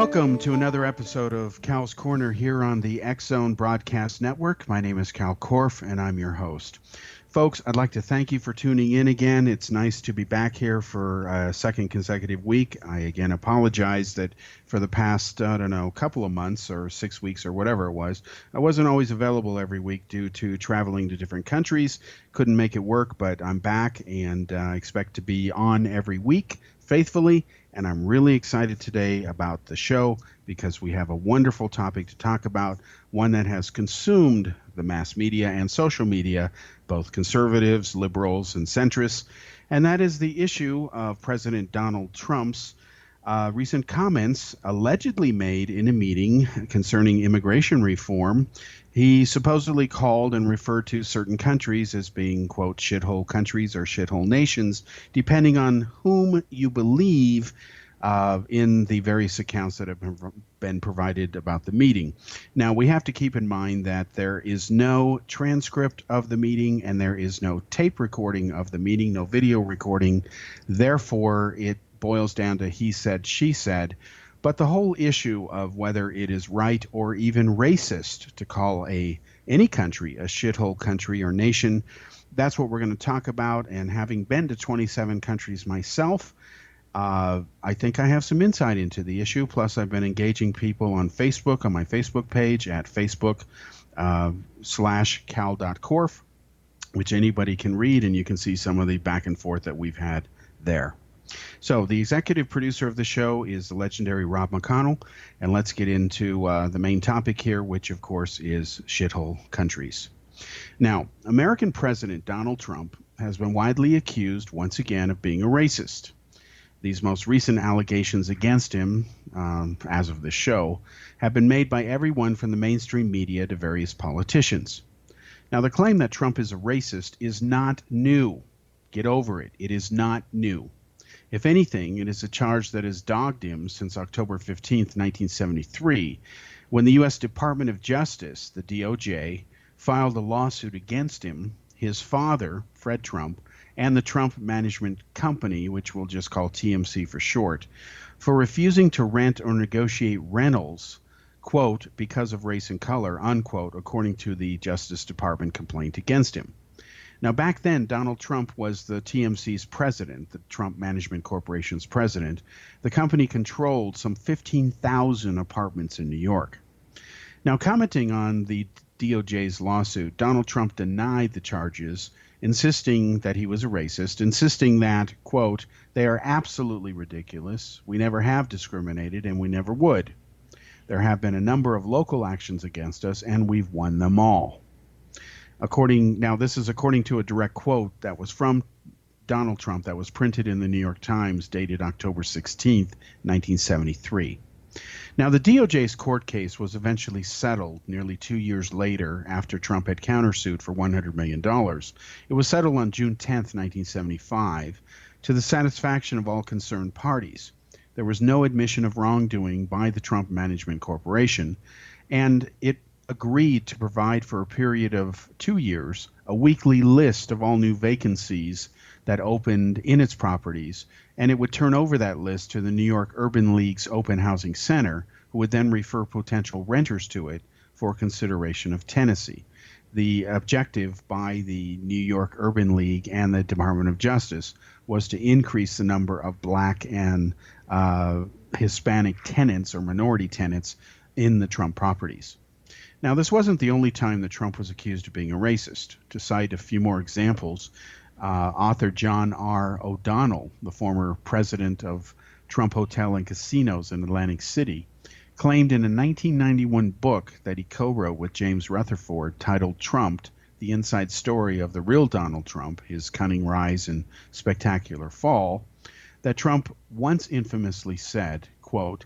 Welcome to another episode of Cal's Corner here on the X Zone Broadcast Network. My name is Kal Korff, and I'm your host. Folks, I'd like to thank you for tuning in again. It's nice to be back here for a second consecutive week. I again apologize that for the past, couple of months or 6 weeks or whatever it was, I wasn't always available every week due to traveling to different countries. Couldn't make it work, but I'm back and expect to be on every week faithfully. And I'm really excited today about the show because we have a wonderful topic to talk about, one that has consumed the mass media and social media, both conservatives, liberals, and centrists, and that is the issue of President Donald Trump's recent comments allegedly made in a meeting concerning immigration reform. He supposedly called and referred to certain countries as being, quote, shithole countries or shithole nations, depending on whom you believe in the various accounts that have been provided about the meeting. Now, we have to keep in mind that there is no transcript of the meeting and there is no tape recording of the meeting, no video recording. Therefore, it boils down to he said, she said. But the whole issue of whether it is right or even racist to call any country a shithole country or nation, that's what we're going to talk about. And having been to 27 countries myself, I think I have some insight into the issue. Plus, I've been engaging people on Facebook, on my Facebook page at Facebook/cal.korff, which anybody can read, and you can see some of the back and forth that we've had there. So the executive producer of the show is the legendary Rob McConnell, and let's get into the main topic here, which, of course, is shithole countries. Now, American President Donald Trump has been widely accused once again of being a racist. These most recent allegations against him, as of the show, have been made by everyone from the mainstream media to various politicians. Now, the claim that Trump is a racist is not new. Get over it. It is not new. If anything, it is a charge that has dogged him since October 15th, 1973, when the U.S. Department of Justice, the DOJ, filed a lawsuit against him, his father, Fred Trump, and the Trump Management Company, which we'll just call TMC for short, for refusing to rent or negotiate rentals, quote, because of race and color, unquote, according to the Justice Department complaint against him. Now, back then, Donald Trump was the TMC's president, the Trump Management Corporation's president. The company controlled some 15,000 apartments in New York. Now, commenting on the DOJ's lawsuit, Donald Trump denied the charges, insisting that he was a racist, insisting that, quote, they are absolutely ridiculous. We never have discriminated, and we never would. There have been a number of local actions against us, and we've won them all. This is according to a direct quote that was from Donald Trump that was printed in the New York Times dated October 16th, 1973. Now, the DOJ's court case was eventually settled nearly 2 years later after Trump had countersued for $100 million. It was settled on June 10th, 1975, to the satisfaction of all concerned parties. There was no admission of wrongdoing by the Trump Management Corporation, and it agreed to provide for a period of 2 years a weekly list of all new vacancies that opened in its properties, and it would turn over that list to the New York Urban League's Open Housing Center, who would then refer potential renters to it for consideration of tenancy. The objective by the New York Urban League and the Department of Justice was to increase the number of black and Hispanic tenants or minority tenants in the Trump properties. Now, this wasn't the only time that Trump was accused of being a racist. To cite a few more examples, author John R. O'Donnell, the former president of Trump Hotel and Casinos in Atlantic City, claimed in a 1991 book that he co-wrote with James Rutherford titled Trumped, the inside story of the real Donald Trump, his cunning rise and spectacular fall, that Trump once infamously said, quote,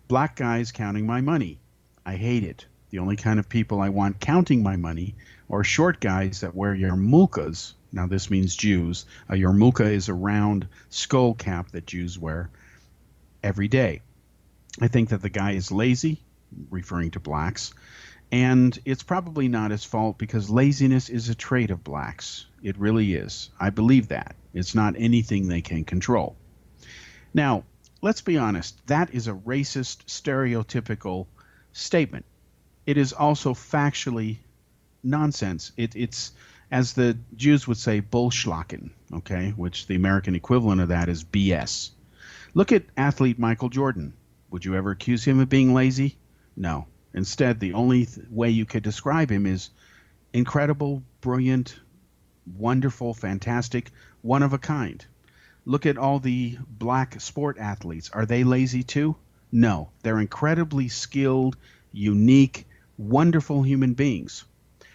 black guys counting my money. I hate it. The only kind of people I want counting my money are short guys that wear yarmulkes. Now, this means Jews. A yarmulke is a round skull cap that Jews wear every day. I think that the guy is lazy, referring to blacks, and it's probably not his fault because laziness is a trait of blacks. It really is. I believe that. It's not anything they can control. Now, let's be honest, that is a racist, stereotypical statement. It is also factually nonsense. It's, as the Jews would say, bullschlacken, okay, which the American equivalent of that is BS. Look at athlete Michael Jordan. Would you ever accuse him of being lazy? No. Instead, the only way you could describe him is incredible, brilliant, wonderful, fantastic, one of a kind. Look at all the black sport athletes. Are they lazy too? No. They're incredibly skilled, unique, wonderful human beings.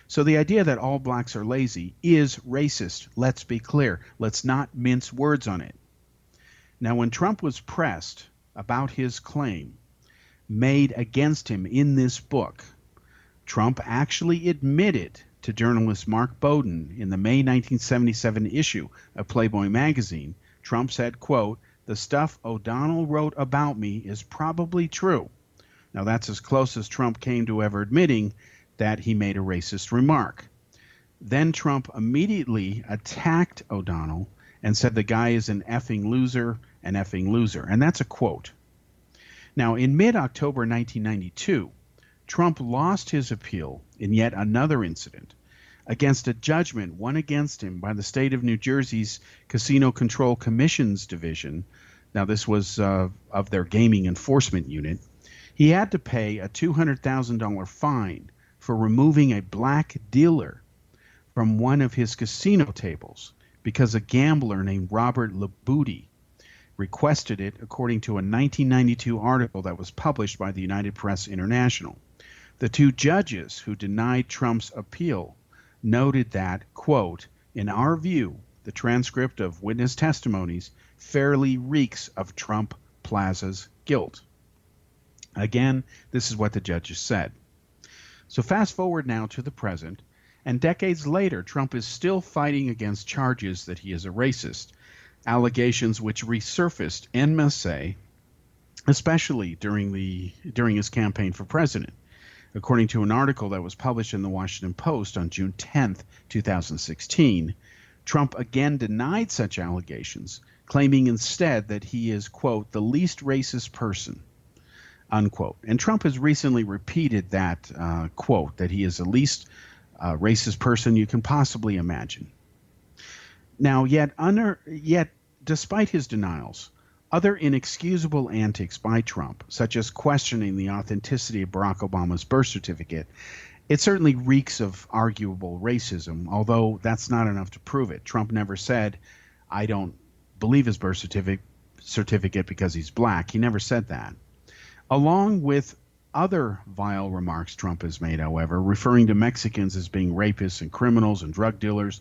So the idea that all blacks are lazy is racist. Let's be clear. Let's not mince words on it. Now, when Trump was pressed about his claim made against him in this book, Trump actually admitted to journalist Mark Bowden in the May 1977 issue of Playboy magazine. Trump said, quote, "The stuff O'Donnell wrote about me is probably true." Now, that's as close as Trump came to ever admitting that he made a racist remark. Then Trump immediately attacked O'Donnell and said the guy is an effing loser, an effing loser. And that's a quote. Now, in mid-October 1992, Trump lost his appeal in yet another incident against a judgment won against him by the state of New Jersey's Casino Control Commission's division. Now, this was of their gaming enforcement unit. He had to pay a $200,000 fine for removing a black dealer from one of his casino tables because a gambler named Robert Labuti requested it, according to a 1992 article that was published by the United Press International. The two judges who denied Trump's appeal noted that, quote, "In our view, the transcript of witness testimonies fairly reeks of Trump Plaza's guilt." Again, this is what the judges said. So fast forward now to the present, and decades later, Trump is still fighting against charges that he is a racist, allegations which resurfaced en masse, especially during his campaign for president. According to an article that was published in the Washington Post on June 10th, 2016, Trump again denied such allegations, claiming instead that he is, quote, "the least racist person," unquote. And Trump has recently repeated that quote, that he is the least racist person you can possibly imagine. Now, yet despite his denials, other inexcusable antics by Trump, such as questioning the authenticity of Barack Obama's birth certificate, it certainly reeks of arguable racism, although that's not enough to prove it. Trump never said, "I don't believe his birth certificate because he's black." He never said that. Along with other vile remarks Trump has made, however, referring to Mexicans as being rapists and criminals and drug dealers,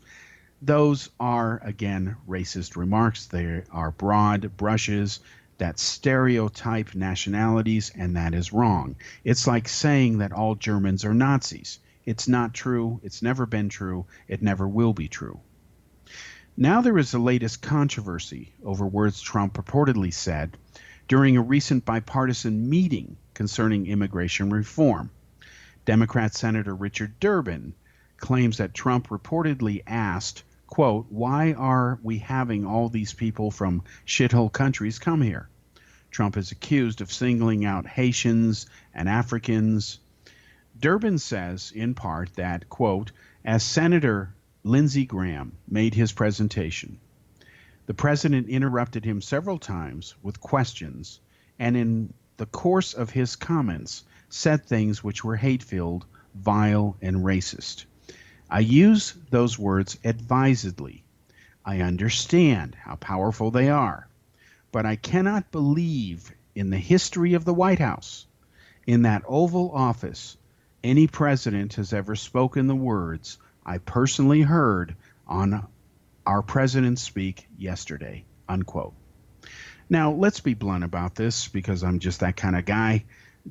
those are, again, racist remarks. They are broad brushes that stereotype nationalities, and that is wrong. It's like saying that all Germans are Nazis. It's not true. It's never been true. It never will be true. Now there is the latest controversy over words Trump purportedly said during a recent bipartisan meeting concerning immigration reform. Democrat Senator Richard Durbin claims that Trump reportedly asked, quote, "Why are we having all these people from shithole countries come here?" Trump is accused of singling out Haitians and Africans. Durbin says, in part, that, quote, "As Senator Lindsey Graham made his presentation, the president interrupted him several times with questions, and in the course of his comments said things which were hate-filled, vile, and racist. I use those words advisedly. I understand how powerful they are, but I cannot believe in the history of the White House, in that Oval Office, any president has ever spoken the words I personally heard on our president speak yesterday," unquote. Now, let's be blunt about this because I'm just that kind of guy.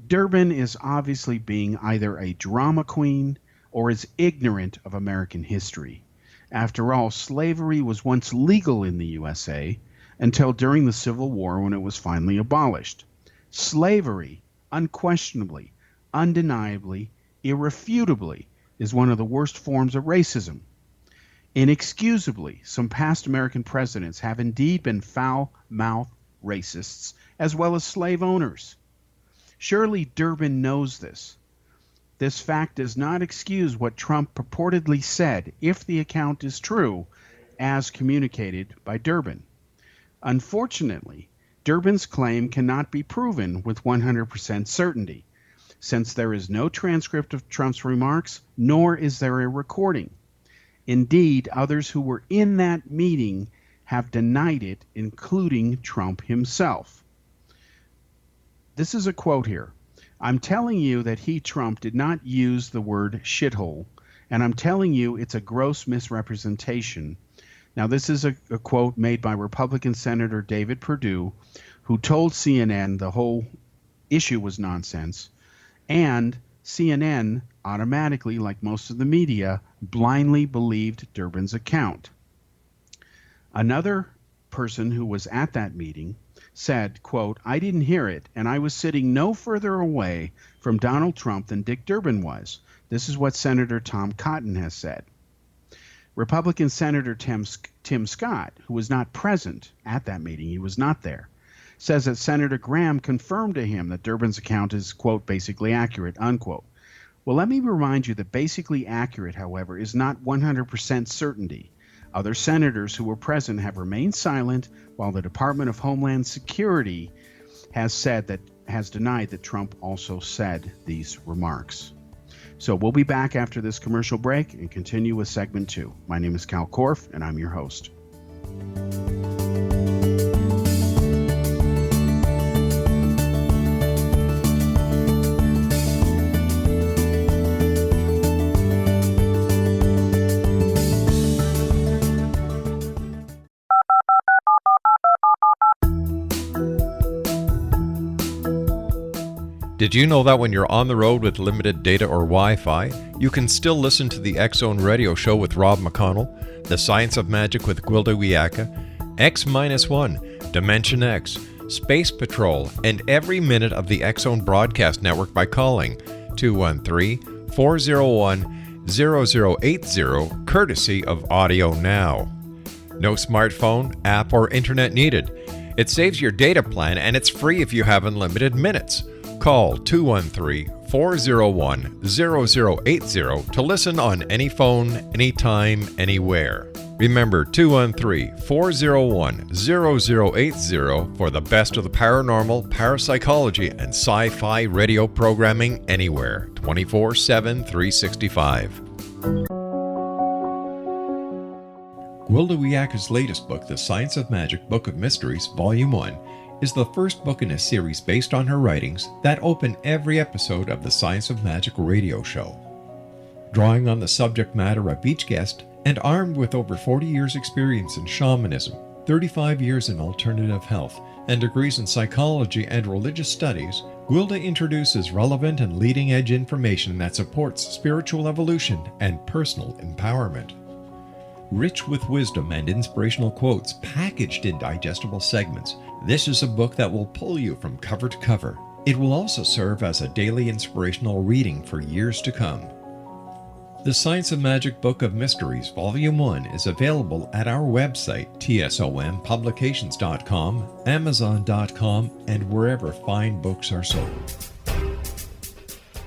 Durbin is obviously being either a drama queen or is ignorant of American history. After all, slavery was once legal in the USA until during the Civil War when it was finally abolished. Slavery, unquestionably, undeniably, irrefutably, is one of the worst forms of racism. Inexcusably, some past American presidents have indeed been foul-mouthed racists, as well as slave owners. Surely Durbin knows this. This fact does not excuse what Trump purportedly said, if the account is true, as communicated by Durbin. Unfortunately, Durbin's claim cannot be proven with 100% certainty, since there is no transcript of Trump's remarks, nor is there a recording. Indeed, others who were in that meeting have denied it, including Trump himself. This is a quote here. I'm telling you that Trump, did not use the word shithole, and I'm telling you it's a gross misrepresentation. Now, this is a quote made by Republican Senator David Perdue, who told CNN the whole issue was nonsense, and CNN automatically, like most of the media, blindly believed Durbin's account. Another person who was at that meeting said, quote, I didn't hear it, and I was sitting no further away from Donald Trump than Dick Durbin was. This is what Senator Tom Cotton has said. Republican Senator Tim Scott, who was not present at that meeting, he was not there, says that Senator Graham confirmed to him that Durbin's account is, quote, basically accurate, unquote. Well, let me remind you that basically accurate, however, is not 100% certainty. Other senators who were present have remained silent, while the Department of Homeland Security has denied that Trump also said these remarks. So we'll be back after this commercial break and continue with segment 2. My name is Kal Korff, and I'm your host. Did you know that when you're on the road with limited data or Wi-Fi, you can still listen to the X-Zone Radio Show with Rob McConnell, The Science of Magic with Gwilda Wiyaka, X-1, Dimension X, Space Patrol, and every minute of the X-Zone Broadcast Network by calling 213-401-0080, courtesy of Audio Now. No smartphone, app, or internet needed. It saves your data plan, and it's free if you have unlimited minutes. Call 213-401-0080 to listen on any phone, anytime, anywhere. Remember 213-401-0080 for the best of the paranormal, parapsychology, and sci-fi radio programming anywhere, 24/7, 365. Gwilda Wiyaka's latest book, The Science of Magic, Book of Mysteries, Volume 1, is the first book in a series based on her writings that open every episode of the Science of Magic radio show. Drawing on the subject matter of each guest, and armed with over 40 years' experience in shamanism, 35 years in alternative health, and degrees in psychology and religious studies, Gwilda introduces relevant and leading-edge information that supports spiritual evolution and personal empowerment. Rich with wisdom and inspirational quotes packaged in digestible segments, this is a book that will pull you from cover to cover. It will also serve as a daily inspirational reading for years to come. The Science of Magic Book of Mysteries, Volume 1 is available at our website, tsompublications.com, amazon.com, and wherever fine books are sold.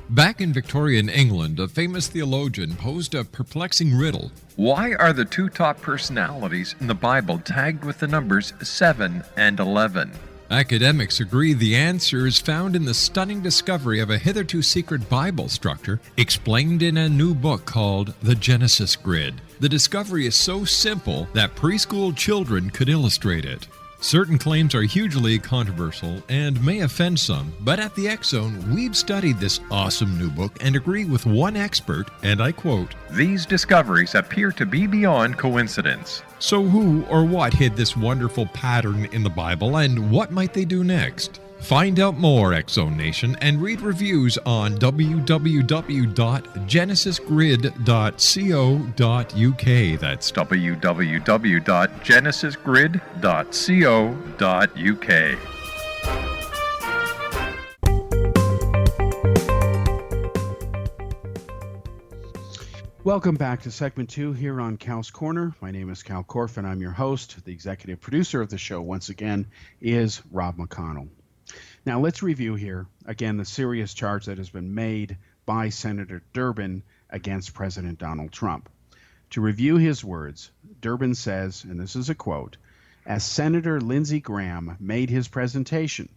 Back in Victorian England, a famous theologian posed a perplexing riddle. Why are the two top personalities in the Bible tagged with the numbers 7 and 11? Academics agree the answer is found in the stunning discovery of a hitherto secret Bible structure explained in a new book called The Genesis Grid. The discovery is so simple that preschool children could illustrate it. Certain claims are hugely controversial and may offend some, but at the X-Zone, we've studied this awesome new book and agree with one expert, and I quote, "These discoveries appear to be beyond coincidence." So who or what hid this wonderful pattern in the Bible, and what might they do next? Find out more, X-Zone Nation, and read reviews on www.genesisgrid.co.uk. That's www.genesisgrid.co.uk. Welcome back to segment 2 here on Cal's Corner. My name is Kal Korff, and I'm your host. The executive producer of the show, once again, is Rob McConnell. Now, let's review here, again, the serious charge that has been made by Senator Durbin against President Donald Trump. To review his words, Durbin says, and this is a quote, "As Senator Lindsey Graham made his presentation,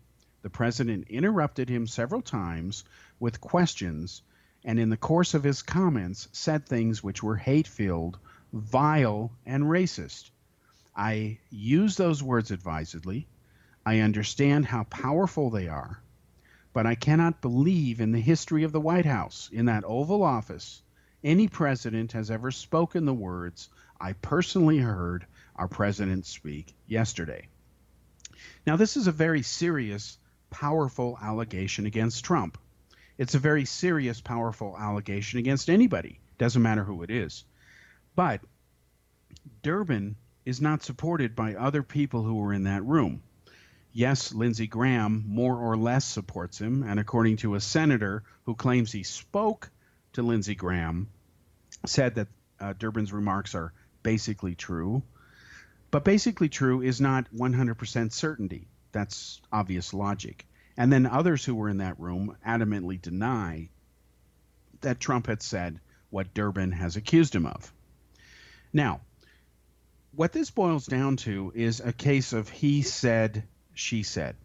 the president interrupted him several times with questions, and in the course of his comments said things which were hate-filled, vile, and racist. I use those words advisedly. I understand how powerful they are, but I cannot believe in the history of the White House, in that Oval Office, any president has ever spoken the words I personally heard our president speak yesterday." Now, this is a very serious, powerful allegation against Trump. It's a very serious, powerful allegation against anybody. Doesn't matter who it is. But Durbin is not supported by other people who were in that room. Yes, Lindsey Graham more or less supports him, and according to a senator who claims he spoke to Lindsey Graham, said that Durbin's remarks are basically true. But basically true is not 100% certainty. That's obvious logic. And then others who were in that room adamantly deny that Trump had said what Durbin has accused him of. Now, what this boils down to is a case of he said, she said.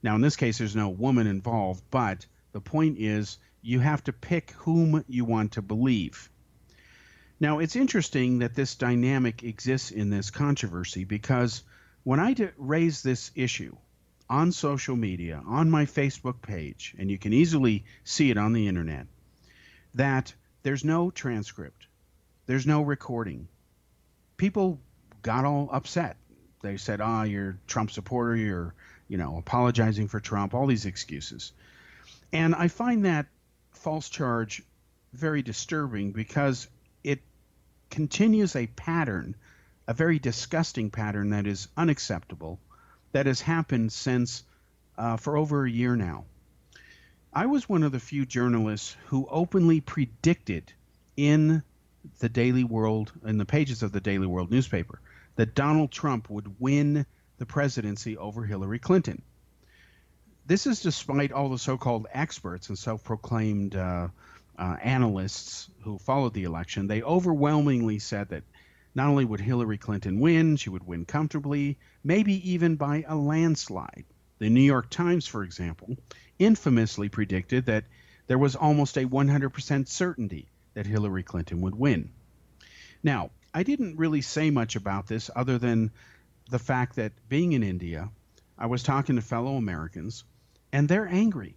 Now, in this case, there's no woman involved, but the point is you have to pick whom you want to believe. Now, it's interesting that this dynamic exists in this controversy because when I raise this issue on social media, on my Facebook page, and you can easily see it on the internet, that there's no transcript, there's no recording. People got all upset. They said, you're a Trump supporter, you're, apologizing for Trump, all these excuses. And I find that false charge very disturbing because it continues a pattern, a very disgusting pattern that is unacceptable, that has happened since for over a year now. I was one of the few journalists who openly predicted in the Daily World, in the pages of the Daily World newspaper, that Donald Trump would win the presidency over Hillary Clinton. This is despite all the so-called experts and self-proclaimed analysts who followed the election. They overwhelmingly said that not only would Hillary Clinton win, she would win comfortably, maybe even by a landslide. The New York Times, for example, infamously predicted that there was almost a 100% certainty that Hillary Clinton would win. Now, I didn't really say much about this other than the fact that being in India, I was talking to fellow Americans, and they're angry.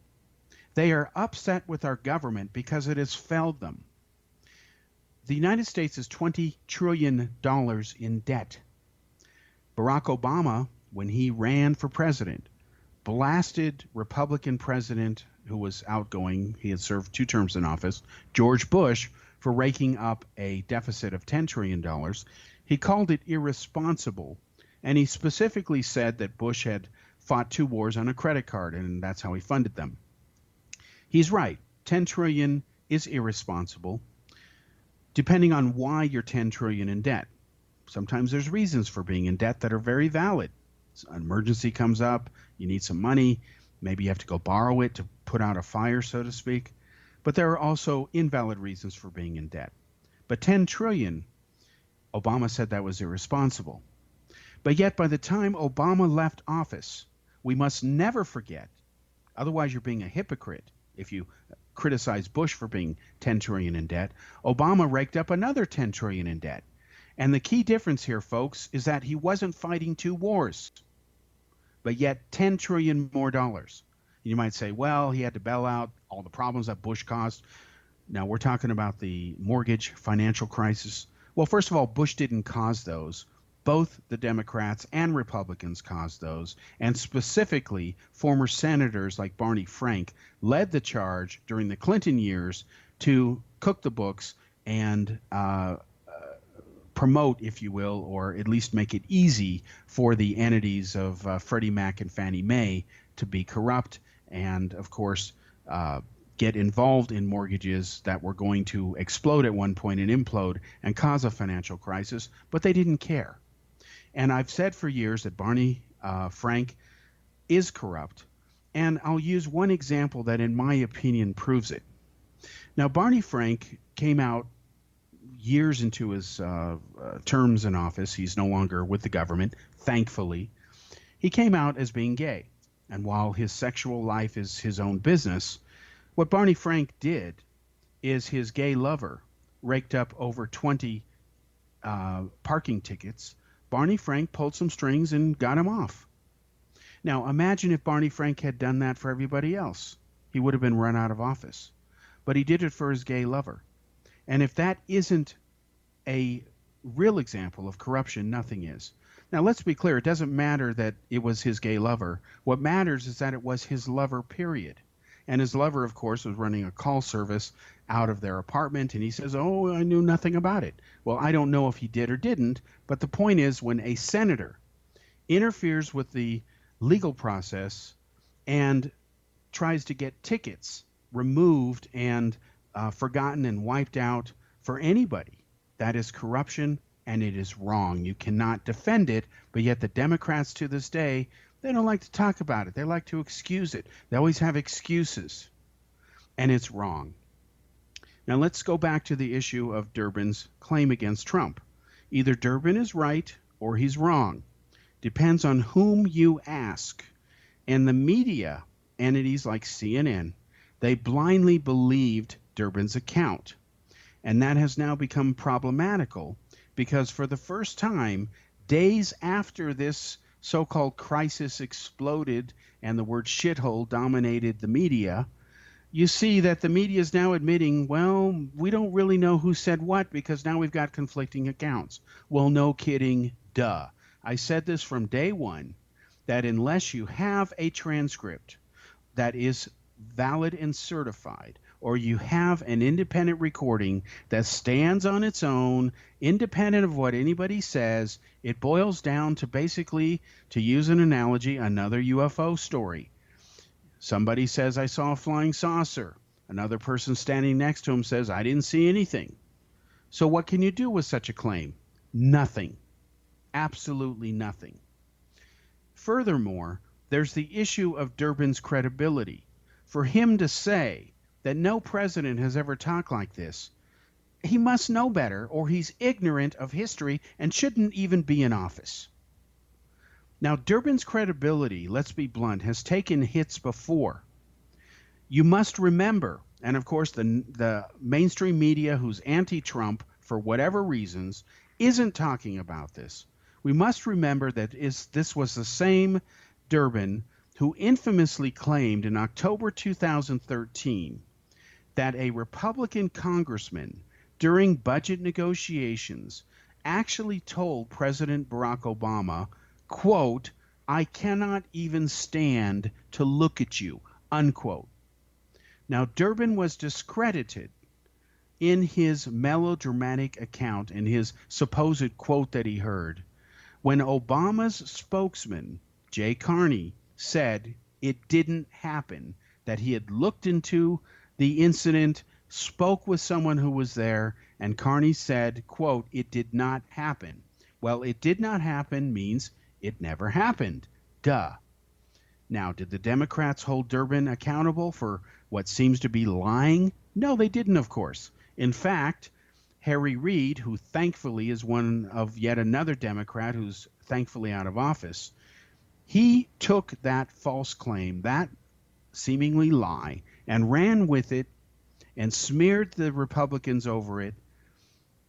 They are upset with our government because it has failed them. The United States is $20 trillion in debt. Barack Obama, when he ran for president, blasted Republican president who was outgoing, he had served 2 terms in office, George Bush, for raking up a deficit of $10 trillion. He called it irresponsible, and he specifically said that Bush had fought 2 wars on a credit card, and that's how he funded them. He's right. $10 trillion is irresponsible, depending on why you're $10 trillion in debt. Sometimes there's reasons for being in debt that are very valid. An emergency comes up, you need some money, maybe you have to go borrow it to put out a fire, so to speak. But there are also invalid reasons for being in debt. But $10 trillion, Obama said that was irresponsible. But yet by the time Obama left office, we must never forget, otherwise you're being a hypocrite if you criticize Bush for being $10 trillion in debt, Obama raked up another $10 trillion in debt. And the key difference here, folks, is that he wasn't fighting 2 wars, but yet $10 trillion more dollars. You might say, well, he had to bail out all the problems that Bush caused. Now, we're talking about the mortgage financial crisis. Well, first of all, Bush didn't cause those. Both the Democrats and Republicans caused those, and specifically former senators like Barney Frank led the charge during the Clinton years to cook the books and promote, if you will, or at least make it easy for the entities of Freddie Mac and Fannie Mae to be corrupt and, of course, get involved in mortgages that were going to explode at one point and implode and cause a financial crisis, but they didn't care. And I've said for years that Barney Frank is corrupt, and I'll use one example that, in my opinion, proves it. Now, Barney Frank came out years into his terms in office. He's no longer with the government, thankfully. He came out as being gay. And while his sexual life is his own business, what Barney Frank did is his gay lover raked up over 20 parking tickets. Barney Frank pulled some strings and got him off. Now, imagine if Barney Frank had done that for everybody else. He would have been run out of office. But he did it for his gay lover. And if that isn't a real example of corruption, nothing is. Now, let's be clear. It doesn't matter that it was his gay lover. What matters is that it was his lover, period. And his lover, of course, was running a call service out of their apartment. And he says, oh, I knew nothing about it. Well, I don't know if he did or didn't. But the point is, when a senator interferes with the legal process and tries to get tickets removed and forgotten and wiped out for anybody, that is corruption, and it is wrong. You cannot defend it, but yet the Democrats to this day, they don't like to talk about it. They like to excuse it. They always have excuses, and it's wrong. Now let's go back to the issue of Durbin's claim against Trump. Either Durbin is right or he's wrong. Depends on whom you ask. And the media entities like CNN, they blindly believed Durbin's account. And that has now become problematical because for the first time, days after this so-called crisis exploded and the word shithole dominated the media, you see that the media is now admitting, well, we don't really know who said what because now we've got conflicting accounts. Well, no kidding, duh. I said this from day one, that unless you have a transcript that is valid and certified, or you have an independent recording that stands on its own, independent of what anybody says, it boils down to basically, to use an analogy, another UFO story. Somebody says, I saw a flying saucer. Another person standing next to him says, I didn't see anything. So what can you do with such a claim? Nothing. Absolutely nothing. Furthermore, there's the issue of Durbin's credibility. For him to say that no president has ever talked like this, he must know better, or he's ignorant of history and shouldn't even be in office. Now, Durbin's credibility, let's be blunt, has taken hits before. You must remember, and of course the mainstream media who's anti-Trump for whatever reasons isn't talking about this. We must remember that this was the same Durbin who infamously claimed in October 2013 that a Republican congressman during budget negotiations actually told President Barack Obama, quote, I cannot even stand to look at you, unquote. Now, Durbin was discredited in his melodramatic account and his supposed quote that he heard when Obama's spokesman, Jay Carney, said it didn't happen, that he had looked into the incident, spoke with someone who was there, and Carney said, quote, it did not happen. Well, it did not happen means it never happened. Duh. Now, did the Democrats hold Durbin accountable for what seems to be lying? No, they didn't, of course. In fact, Harry Reid, who thankfully is one of yet another Democrat who's thankfully out of office, he took that false claim, that seemingly lie, and ran with it and smeared the Republicans over it.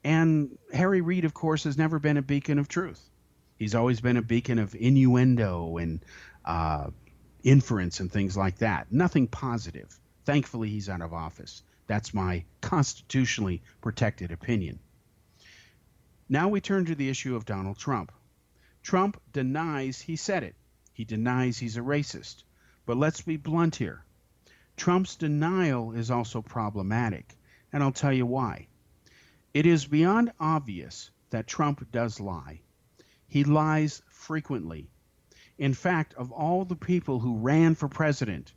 And Harry Reid, of course, has never been a beacon of truth. He's always been a beacon of innuendo and inference and things like that. Nothing positive. Thankfully, he's out of office. That's my constitutionally protected opinion. Now we turn to the issue of Donald Trump. Trump denies he said it. He denies he's a racist. But let's be blunt here. Trump's denial is also problematic, and I'll tell you why. It is beyond obvious that Trump does lie. He lies frequently. In fact, of all the people who ran for president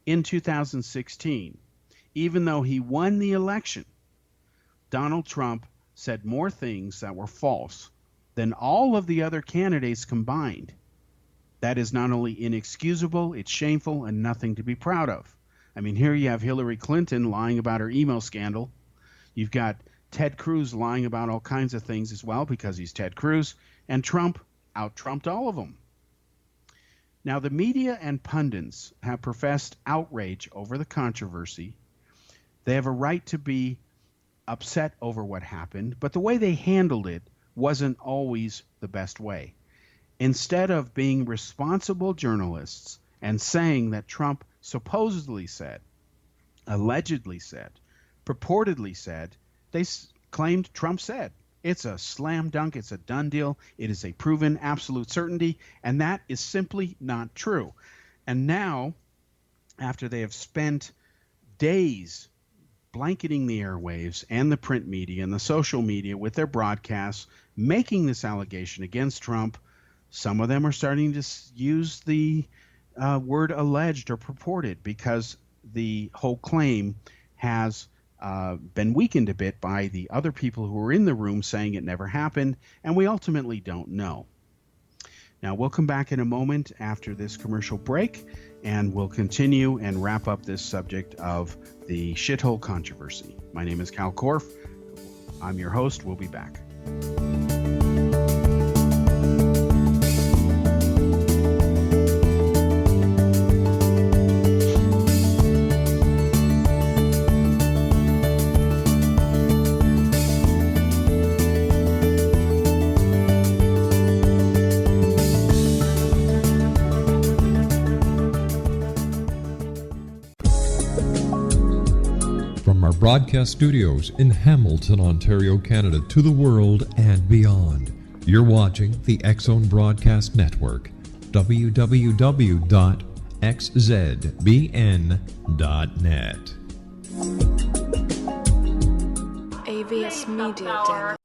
in 2016, Even though he won the election, Donald Trump said more things that were false than all of the other candidates combined. That is not only inexcusable, it's shameful and nothing to be proud of. I mean, here you have Hillary Clinton lying about her email scandal. You've got Ted Cruz lying about all kinds of things as well because he's Ted Cruz, and Trump out-Trumped all of them. Now, the media and pundits have professed outrage over the controversy. They have a right to be upset over what happened, but the way they handled it wasn't always the best way. Instead of being responsible journalists and saying that Trump supposedly said, allegedly said, purportedly said, they claimed Trump said. It's a slam dunk. It's a done deal. It is a proven absolute certainty, and that is simply not true. And now, after they have spent days blanketing the airwaves and the print media and the social media with their broadcasts, making this allegation against Trump, some of them are starting to use the word alleged or purported because the whole claim has been weakened a bit by the other people who were in the room saying it never happened, and we ultimately don't know. Now, we'll come back in a moment after this commercial break, and we'll continue and wrap up this subject of the shithole controversy. My name is Kal Korff. I'm your host. We'll be back. Broadcast studios in Hamilton, Ontario, Canada, to the world and beyond. You're watching the X-Zone Broadcast Network, www.xzbn.net. AVS Media Den.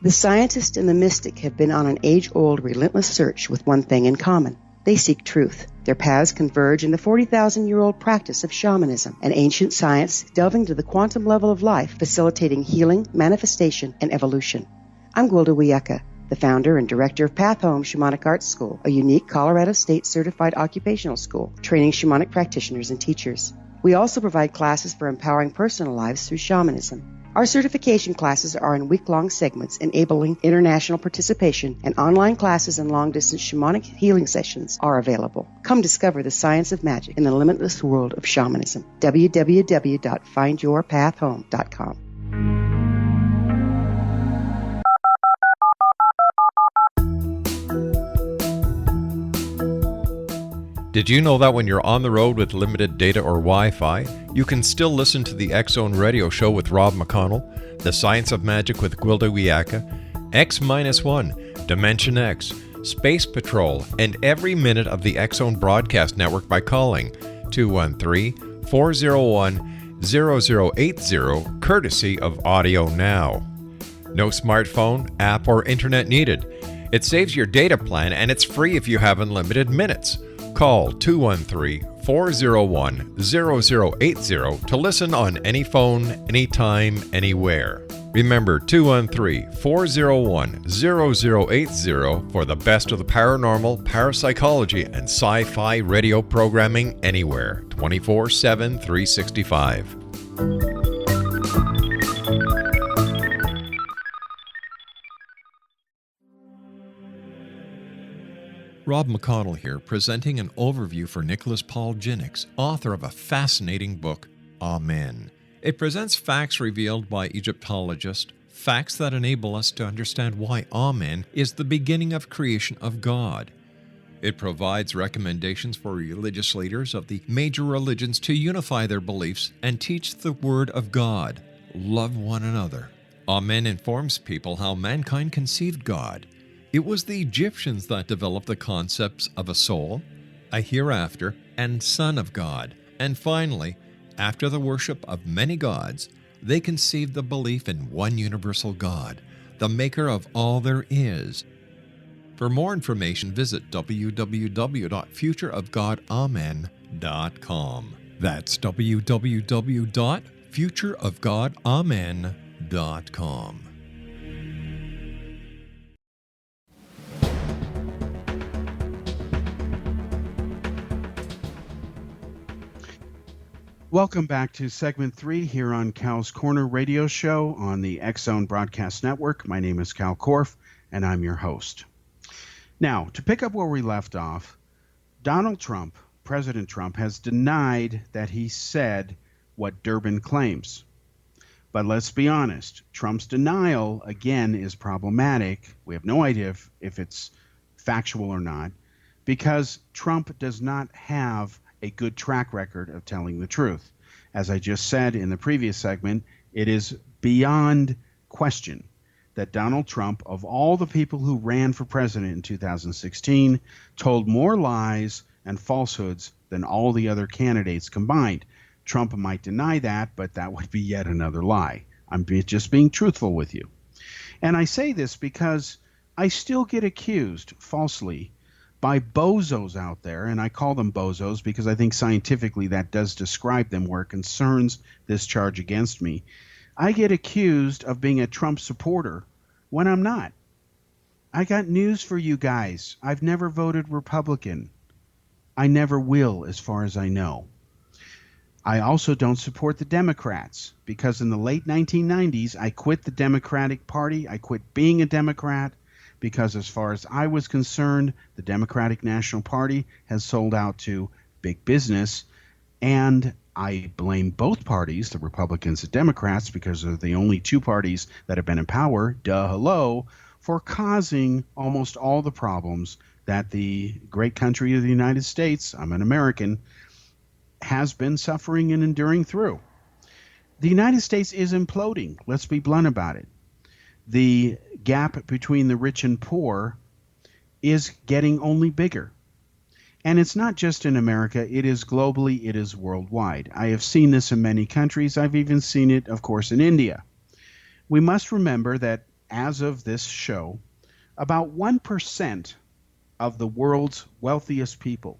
The scientist and the mystic have been on an age-old, relentless search with one thing in common. They seek truth. Their paths converge in the 40,000-year-old practice of shamanism, an ancient science delving to the quantum level of life, facilitating healing, manifestation, and evolution. I'm Gwilda Wiyaka, the founder and director of Path Home Shamanic Arts School, a unique Colorado State certified occupational school, training shamanic practitioners and teachers. We also provide classes for empowering personal lives through shamanism. Our certification classes are in week-long segments enabling international participation, and online classes and long-distance shamanic healing sessions are available. Come discover the science of magic in the limitless world of shamanism. www.findyourpathhome.com. Did you know that when you're on the road with limited data or Wi-Fi, you can still listen to the X-Zone Radio Show with Rob McConnell, The Science of Magic with Gwilda Wiyaka, X-1, Dimension X, Space Patrol, and every minute of the X-Zone Broadcast Network by calling 213-401-0080, courtesy of Audio Now. No smartphone, app, or internet needed. It saves your data plan, and it's free if you have unlimited minutes. Call 213-401-0080 to listen on any phone, anytime, anywhere. Remember 213-401-0080 for the best of the paranormal, parapsychology, and sci-fi radio programming anywhere, 24/7, 365. Rob McConnell here, presenting an overview for Nicholas Paul Jennings, author of a fascinating book, Amen. It presents facts revealed by Egyptologists, facts that enable us to understand why Amen is the beginning of creation of God. It provides recommendations for religious leaders of the major religions to unify their beliefs and teach the Word of God. Love one another. Amen informs people how mankind conceived God. It was the Egyptians that developed the concepts of a soul, a hereafter, and Son of God. And finally, after the worship of many gods, they conceived the belief in one universal God, the maker of all there is. For more information, visit www.futureofgodamen.com. That's www.futureofgodamen.com. Welcome back to segment 3 here on Cal's Corner radio show on the X-Zone Broadcast Network. My name is Kal Korff, and I'm your host. Now, to pick up where we left off, Donald Trump, President Trump, has denied that he said what Durbin claims. But let's be honest, Trump's denial, again, is problematic. We have no idea if it's factual or not, because Trump does not have a good track record of telling the truth. As I just said in the previous segment, it is beyond question that Donald Trump, of all the people who ran for president in 2016, told more lies and falsehoods than all the other candidates combined. Trump might deny that, but that would be yet another lie. I'm just being truthful with you. And I say this because I still get accused falsely by bozos out there, and I call them bozos because I think scientifically that does describe them where it concerns this charge against me. I get accused of being a Trump supporter when I'm not. I got news for you guys. I've never voted Republican. I never will, as far as I know. I also don't support the Democrats because in the late 1990s, I quit the Democratic Party. I quit being a Democrat because as far as I was concerned, the Democratic National Party has sold out to big business. And I blame both parties, the Republicans and Democrats, because they're the only two parties that have been in power, for causing almost all the problems that the great country of the United States, I'm an American, has been suffering and enduring through. The United States is imploding. Let's be blunt about it. The gap between the rich and poor is getting only bigger. And it's not just in America, it is globally, it is worldwide. I have seen this in many countries. I've even seen it, of course, in India. We must remember that as of this show, about 1% of the world's wealthiest people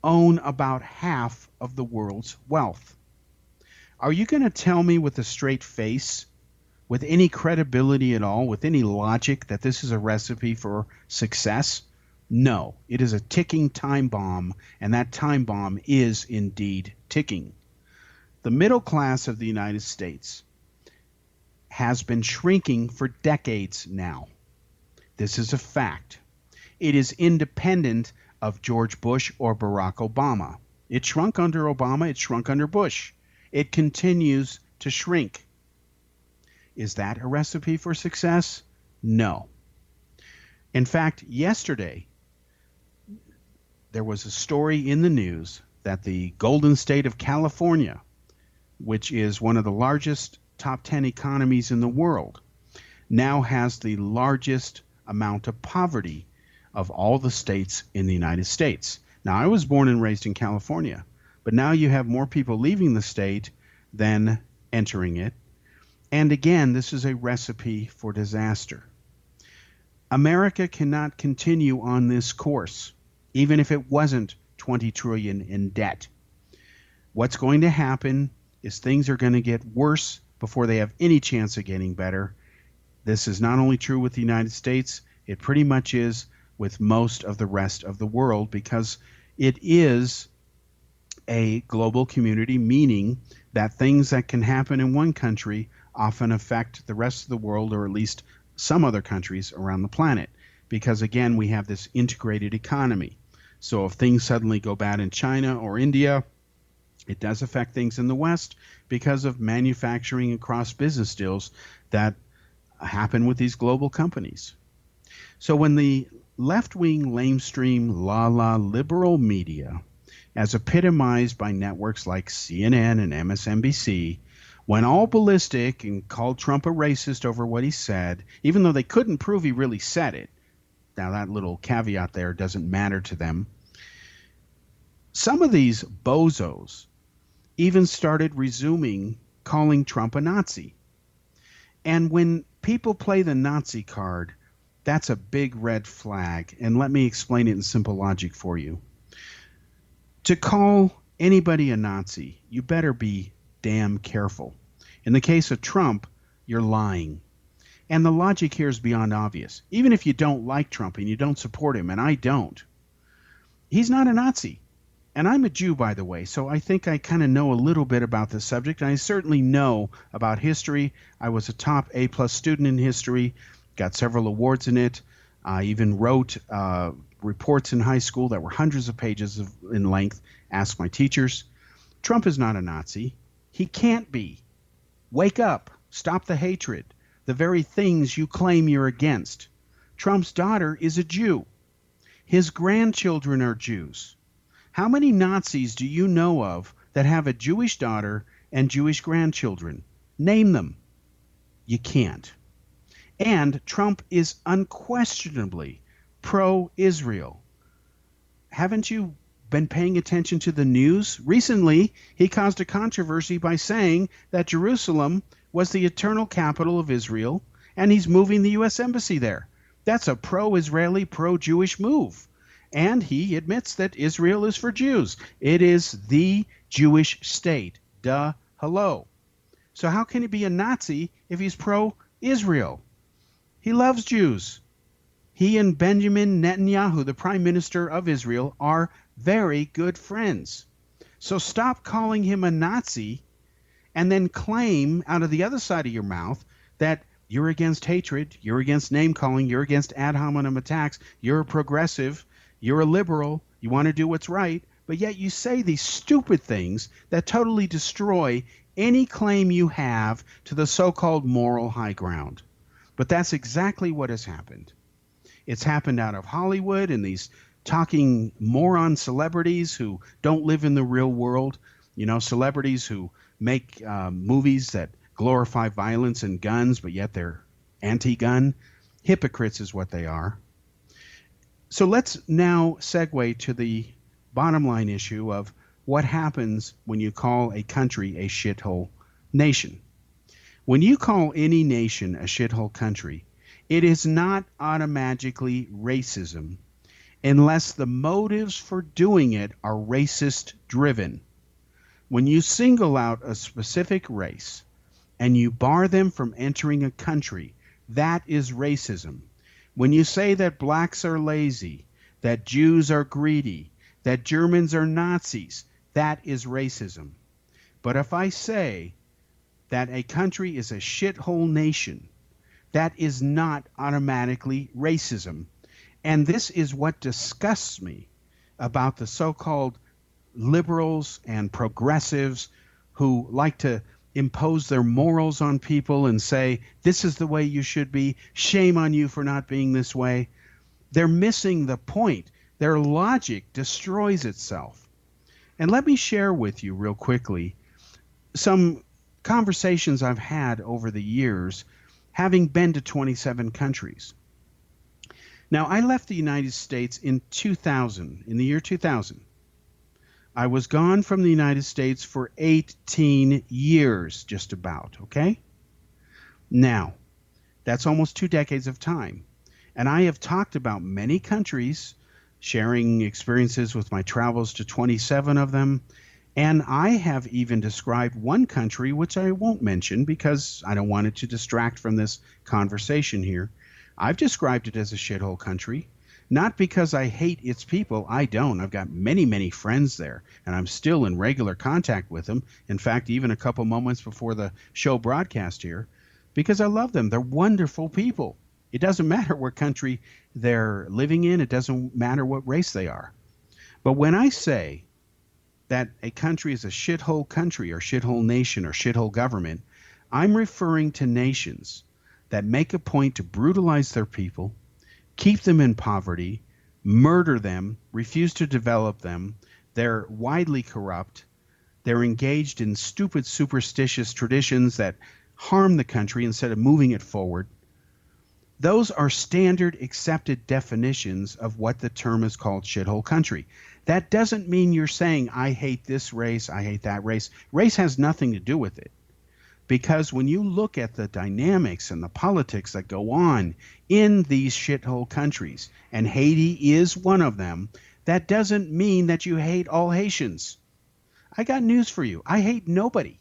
own about half of the world's wealth. Are you going to tell me with a straight face, with any credibility at all, with any logic, that this is a recipe for success? No, it is a ticking time bomb, and that time bomb is indeed ticking. The middle class of the United States has been shrinking for decades now. This is a fact. It is independent of George Bush or Barack Obama. It shrunk under Obama, it shrunk under Bush. It continues to shrink. Is that a recipe for success? No. In fact, yesterday, there was a story in the news that the Golden State of California, which is one of the largest top 10 economies in the world, now has the largest amount of poverty of all the states in the United States. Now, I was born and raised in California, but now you have more people leaving the state than entering it. And again, this is a recipe for disaster. America cannot continue on this course, even if it wasn't 20 trillion in debt. What's going to happen is things are going to get worse before they have any chance of getting better. This is not only true with the United States, it pretty much is with most of the rest of the world, because it is a global community, meaning that things that can happen in one country often affect the rest of the world, or at least some other countries around the planet, because again, we have this integrated economy. So if things suddenly go bad in China or India, it does affect things in the West because of manufacturing and cross-business deals that happen with these global companies. So when the left-wing, lamestream, la-la liberal media, as epitomized by networks like CNN and MSNBC, went all ballistic and called Trump a racist over what he said, even though they couldn't prove he really said it. Now, that little caveat there doesn't matter to them. Some of these bozos even started resuming calling Trump a Nazi. And when people play the Nazi card, that's a big red flag. And let me explain it in simple logic for you. To call anybody a Nazi, you better be damn careful. In the case of Trump, you're lying. And the logic here is beyond obvious. Even if you don't like Trump and you don't support him, and I don't, he's not a Nazi. And I'm a Jew, by the way, so I think I kind of know a little bit about the subject. And I certainly know about history. I was a top A-plus student in history, got several awards in it. I even wrote reports in high school that were hundreds of pages in length, asked my teachers. Trump is not a Nazi. He can't be. Wake up. Stop the hatred. The very things you claim you're against. Trump's daughter is a Jew. His grandchildren are Jews. How many Nazis do you know of that have a Jewish daughter and Jewish grandchildren? Name them. You can't. And Trump is unquestionably pro-Israel. Haven't you been paying attention to the news? Recently, he caused a controversy by saying that Jerusalem was the eternal capital of Israel, and he's moving the U.S. Embassy there. That's a pro-Israeli, pro-Jewish move. And he admits that Israel is for Jews. It is the Jewish state. Duh, hello. So how can he be a Nazi if he's pro-Israel? He loves Jews. He and Benjamin Netanyahu, the prime minister of Israel, are very good friends. So stop calling him a Nazi and then claim out of the other side of your mouth that you're against hatred, you're against name-calling, you're against ad hominem attacks, you're a progressive, you're a liberal, you want to do what's right, but yet you say these stupid things that totally destroy any claim you have to the so-called moral high ground. But that's exactly what has happened. It's happened out of Hollywood and these talking moron celebrities who don't live in the real world, celebrities who make movies that glorify violence and guns, but yet they're anti-gun. Hypocrites is what they are. So let's now segue to the bottom line issue of what happens when you call a country a shithole nation. When you call any nation a shithole country, it is not automatically racism unless the motives for doing it are racist driven. When you single out a specific race and you bar them from entering a country, that is racism. When you say that blacks are lazy, that Jews are greedy, that Germans are Nazis, that is racism. But if I say that a country is a shithole nation, that is not automatically racism. And this is what disgusts me about the so-called liberals and progressives who like to impose their morals on people and say, this is the way you should be, shame on you for not being this way. They're missing the point. Their logic destroys itself. And let me share with you real quickly some conversations I've had over the years, having been to 27 countries. Now, I left the United States in the year 2000. I was gone from the United States for 18 years, just about, okay? Now, that's almost 2 decades of time. And I have talked about many countries, sharing experiences with my travels to 27 of them. And I have even described one country, which I won't mention because I don't want it to distract from this conversation here. I've described it as a shithole country. Not because I hate its people. I don't. I've got many, many friends there, and I'm still in regular contact with them. In fact, even a couple moments before the show broadcast here, because I love them. They're wonderful people. It doesn't matter what country they're living in. It doesn't matter what race they are. But when I say that a country is a shithole country or shithole nation or shithole government, I'm referring to nations that make a point to brutalize their people, keep them in poverty, murder them, refuse to develop them. They're widely corrupt. They're engaged in stupid, superstitious traditions that harm the country instead of moving it forward. Those are standard accepted definitions of what the term is called shithole country. That doesn't mean you're saying, I hate this race, I hate that race. Race has nothing to do with it. Because when you look at the dynamics and the politics that go on in these shithole countries, and Haiti is one of them, that doesn't mean that you hate all Haitians. I got news for you. I hate nobody.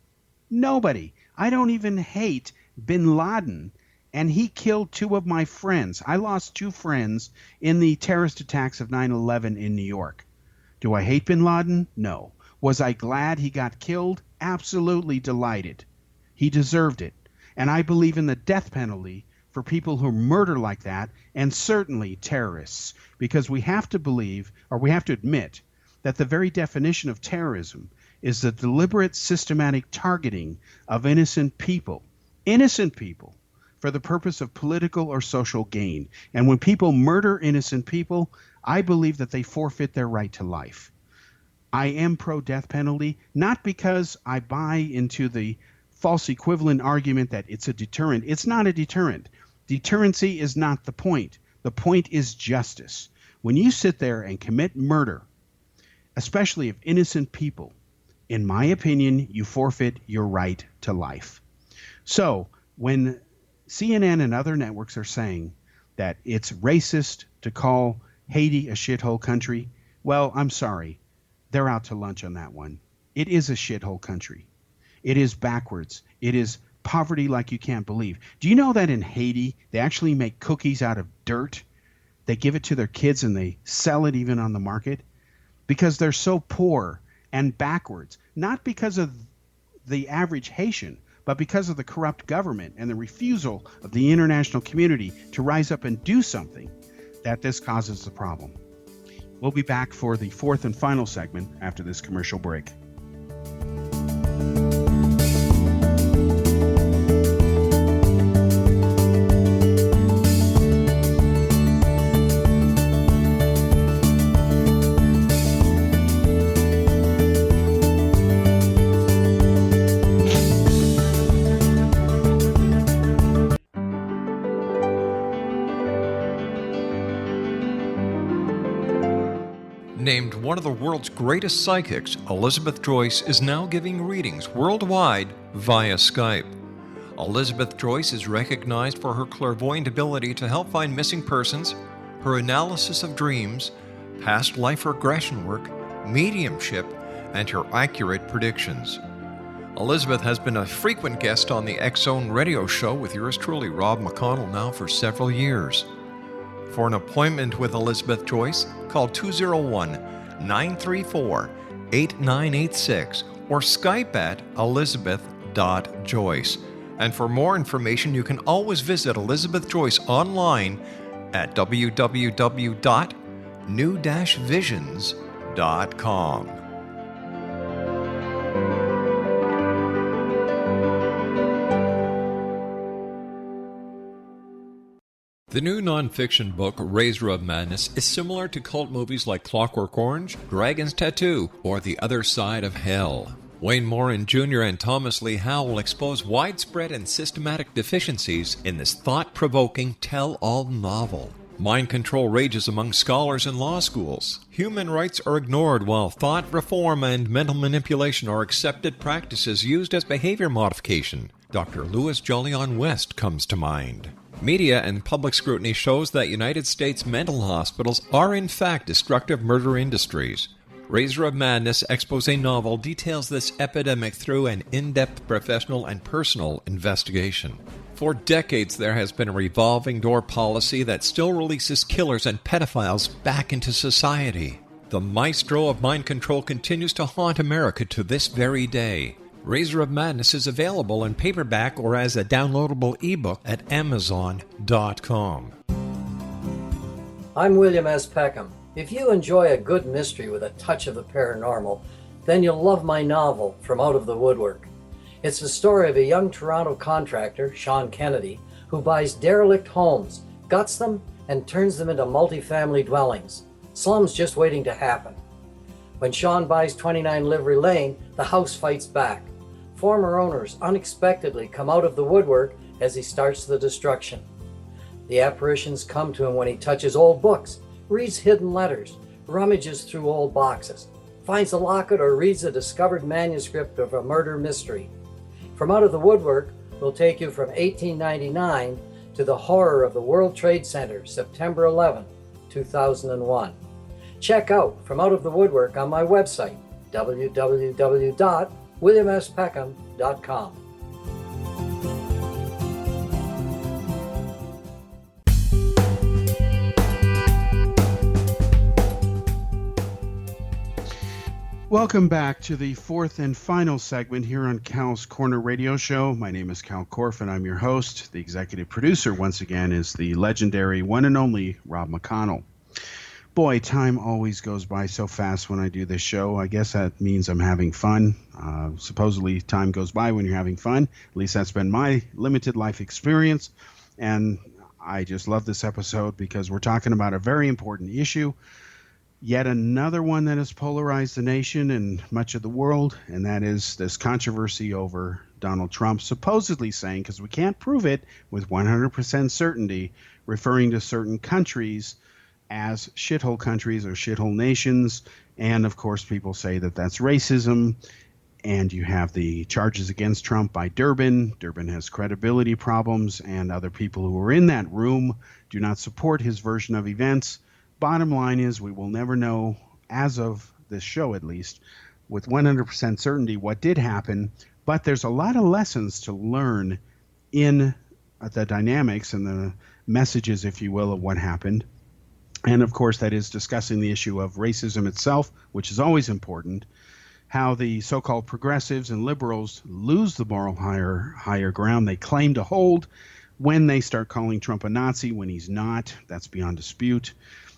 Nobody. I don't even hate bin Laden, and he killed two of my friends. I lost two friends in the terrorist attacks of 9/11 in New York. Do I hate bin Laden? No. Was I glad he got killed? Absolutely delighted. He deserved it. And I believe in the death penalty for people who murder like that, and certainly terrorists, because we have to believe, or we have to admit, that the very definition of terrorism is the deliberate, systematic targeting of innocent people, for the purpose of political or social gain. And when people murder innocent people, I believe that they forfeit their right to life. I am pro-death penalty, not because I buy into the false equivalent argument that it's a deterrent. It's not a deterrent. Deterrency is not the point. The point is justice. When you sit there and commit murder, especially of innocent people, in my opinion, you forfeit your right to life. So when CNN and other networks are saying that it's racist to call Haiti a shithole country, well, I'm sorry. They're out to lunch on that one. It is a shithole country. It is backwards. It is poverty like you can't believe. Do you know that in Haiti, they actually make cookies out of dirt? They give it to their kids and they sell it even on the market because they're so poor and backwards, not because of the average Haitian, but because of the corrupt government and the refusal of the international community to rise up and do something, that this causes the problem. We'll be back for the fourth and final segment after this commercial break. Named one of the world's greatest psychics, Elizabeth Joyce is now giving readings worldwide via Skype. Elizabeth Joyce is recognized for her clairvoyant ability to help find missing persons, her analysis of dreams, past life regression work, mediumship, and her accurate predictions. Elizabeth has been a frequent guest on the X-Zone radio show with yours truly, Rob McConnell, now for several years. For an appointment with Elizabeth Joyce, call 201-934-8986 or Skype at elizabeth.joyce. And for more information, you can always visit Elizabeth Joyce online at www.new-visions.com. The new nonfiction book, Razor of Madness, is similar to cult movies like Clockwork Orange, Dragon's Tattoo, or The Other Side of Hell. Wayne Morin Jr. and Thomas Lee Howe will expose widespread and systematic deficiencies in this thought-provoking tell-all novel. Mind control rages among scholars in law schools. Human rights are ignored while thought reform and mental manipulation are accepted practices used as behavior modification. Dr. Louis Jolyon West comes to mind. Media and public scrutiny shows that United States mental hospitals are in fact destructive murder industries. Razor of Madness expose novel details this epidemic through an in-depth professional and personal investigation. For decades there has been a revolving door policy that still releases killers and pedophiles back into society. The maestro of mind control continues to haunt America to this very day. Razor of Madness is available in paperback or as a downloadable ebook at Amazon.com. I'm William S. Peckham. If you enjoy a good mystery with a touch of the paranormal, then you'll love my novel, From Out of the Woodwork. It's the story of a young Toronto contractor, Sean Kennedy, who buys derelict homes, guts them, and turns them into multifamily dwellings. Slums just waiting to happen. When Sean buys 29 Livery Lane, the house fights back. Former owners unexpectedly come out of the woodwork as he starts the destruction. The apparitions come to him when he touches old books, reads hidden letters, rummages through old boxes, finds a locket or reads a discovered manuscript of a murder mystery. From Out of the Woodwork will take you from 1899 to the horror of the World Trade Center, September 11, 2001. Check out From Out of the Woodwork on my website, www.williamspeckham.com. Welcome back to the fourth and final segment here on Cal's Corner Radio Show. My name is Kal Korff, and I'm your host. The executive producer, once again, is the legendary one and only Rob McConnell. Boy, time always goes by so fast when I do this show. I guess that means I'm having fun. Supposedly, time goes by when you're having fun. At least that's been my limited life experience. And I just love this episode because we're talking about a very important issue. Yet another one that has polarized the nation and much of the world, and that is this controversy over Donald Trump supposedly saying, because we can't prove it with 100% certainty, referring to certain countries as shithole countries or shithole nations. And of course, people say that that's racism. And you have the charges against Trump by Durbin. Durbin has credibility problems, and other people who were in that room do not support his version of events. Bottom line is we will never know, as of this show at least, with 100% certainty what did happen, but there's a lot of lessons to learn in the dynamics and the messages, if you will, of what happened. And of course, that is discussing the issue of racism itself, which is always important, how the so-called progressives and liberals lose the moral higher ground they claim to hold when they start calling Trump a Nazi when he's not. That's beyond dispute.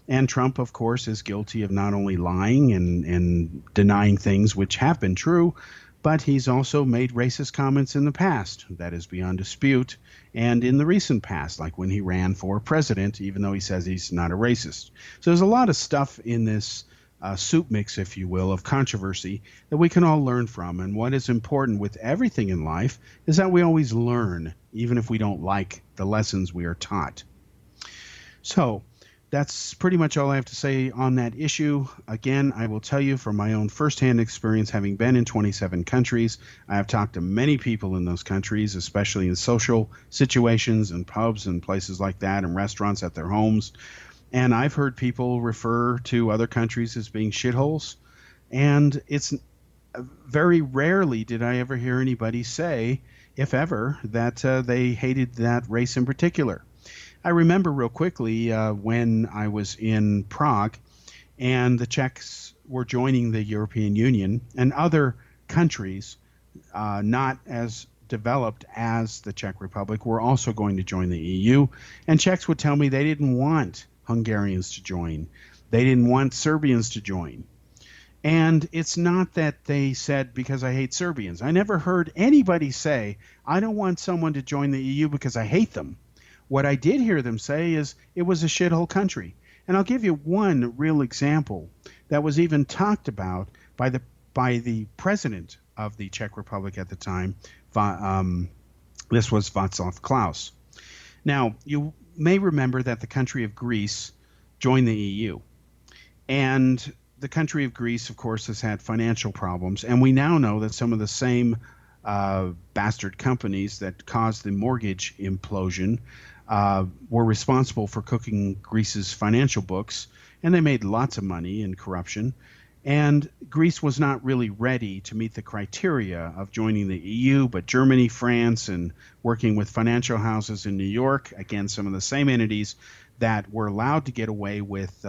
And Trump, of course, is guilty of not only lying and denying things which have been true, but he's also made racist comments in the past. That is beyond dispute. And in the recent past, like when he ran for president, even though he says he's not a racist. So there's a lot of stuff in this soup mix, if you will, of controversy that we can all learn from. And what is important with everything in life is that we always learn, even if we don't like the lessons we are taught. So that's pretty much all I have to say on that issue. Again, I will tell you from my own firsthand experience, having been in 27 countries, I have talked to many people in those countries, especially in social situations and pubs and places like that and restaurants at their homes. And I've heard people refer to other countries as being shitholes. And it's very rarely did I ever hear anybody say, if ever, that they hated that race in particular. I remember real quickly when I was in Prague and the Czechs were joining the European Union, and other countries not as developed as the Czech Republic were also going to join the EU. And Czechs would tell me they didn't want Hungarians to join. They didn't want Serbians to join. And it's not that they said, because I hate Serbians. I never heard anybody say, I don't want someone to join the EU because I hate them. What I did hear them say is it was a shithole country. And I'll give you one real example that was even talked about by the president of the Czech Republic at the time. This was Václav Klaus. Now, you may remember that the country of Greece joined the EU. And the country of Greece, of course, has had financial problems. And we now know that some of the same bastard companies that caused the mortgage implosion were responsible for cooking Greece's financial books, and they made lots of money in corruption. And Greece was not really ready to meet the criteria of joining the EU, but Germany, France, and working with financial houses in New York, again, some of the same entities that were allowed to get away with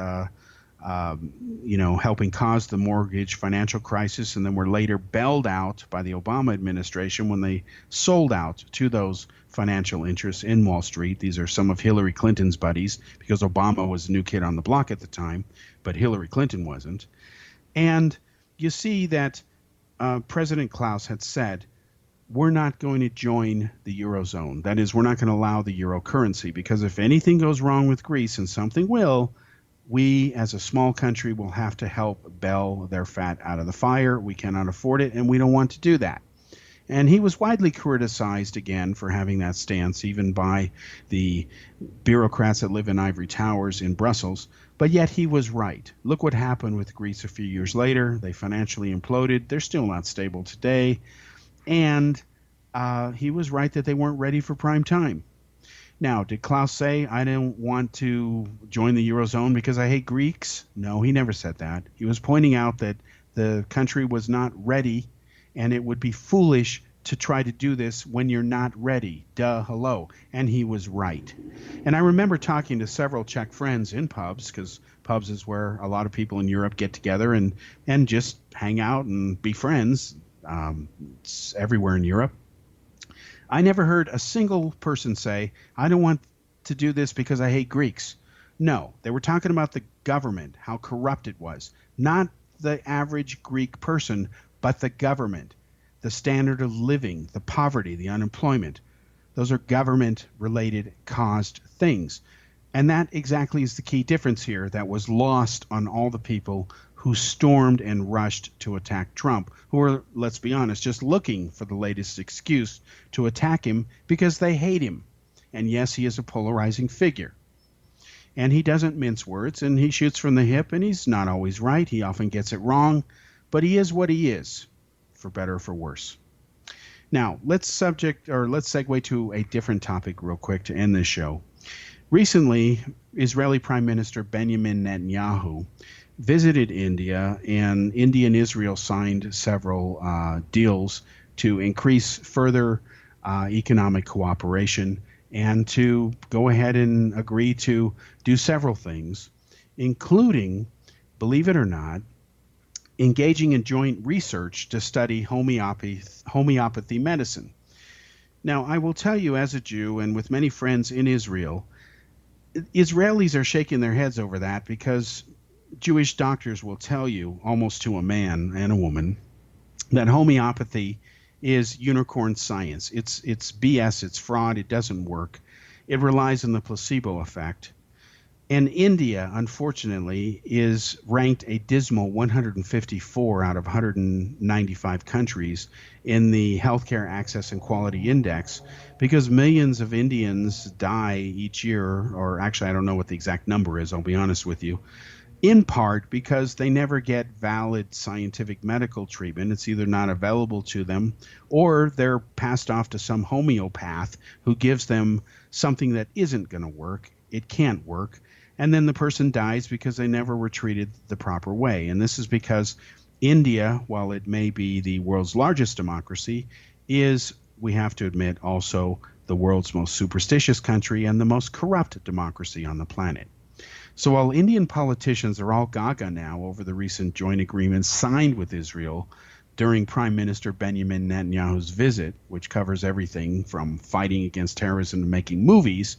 helping cause the mortgage financial crisis, and then were later bailed out by the Obama administration when they sold out to those financial interests in Wall Street. These are some of Hillary Clinton's buddies, because Obama was the new kid on the block at the time, but Hillary Clinton wasn't. And you see that President Klaus had said, we're not going to join the Eurozone. That is, we're not going to allow the euro currency, because if anything goes wrong with Greece, and something will, we as a small country will have to help bail their fat out of the fire. We cannot afford it, and we don't want to do that. And he was widely criticized again for having that stance, even by the bureaucrats that live in ivory towers in Brussels. But yet he was right. Look what happened with Greece a few years later. They financially imploded. They're still not stable today. And he was right that they weren't ready for prime time. Now, did Klaus say, I don't want to join the Eurozone because I hate Greeks? No, he never said that. He was pointing out that the country was not ready, and it would be foolish to try to do this when you're not ready. Duh, hello. And he was right. And I remember talking to several Czech friends in pubs, because pubs is where a lot of people in Europe get together and just hang out and be friends. It's everywhere in Europe. I never heard a single person say, I don't want to do this because I hate Greeks. No, they were talking about the government, how corrupt it was. Not the average Greek person, but the government, the standard of living, the poverty, the unemployment. Those are government-related caused things. And that exactly is the key difference here that was lost on all the people who stormed and rushed to attack Trump, who are, let's be honest, just looking for the latest excuse to attack him because they hate him. And yes, he is a polarizing figure. And he doesn't mince words, and he shoots from the hip, and he's not always right. He often gets it wrong, but he is what he is, for better or for worse. Now, let's segue to a different topic real quick to end this show. Recently, Israeli Prime Minister Benjamin Netanyahu visited India, and India and Israel signed several deals to increase further economic cooperation and to go ahead and agree to do several things, including, believe it or not, engaging in joint research to study homeopathy medicine. Now, I will tell you as a Jew and with many friends in Israel, Israelis are shaking their heads over that because Jewish doctors will tell you, almost to a man and a woman, that homeopathy is unicorn science. It's BS, it's fraud, it doesn't work. It relies on the placebo effect. And India, unfortunately, is ranked a dismal 154 out of 195 countries in the Healthcare Access and Quality Index because millions of Indians die each year, or actually I don't know what the exact number is, I'll be honest with you, in part because they never get valid scientific medical treatment. It's either not available to them or they're passed off to some homeopath who gives them something that isn't going to work. It can't work. And then the person dies because they never were treated the proper way. And this is because India, while it may be the world's largest democracy, is, we have to admit, also the world's most superstitious country and the most corrupt democracy on the planet. So while Indian politicians are all gaga now over the recent joint agreements signed with Israel during Prime Minister Benjamin Netanyahu's visit, which covers everything from fighting against terrorism to making movies,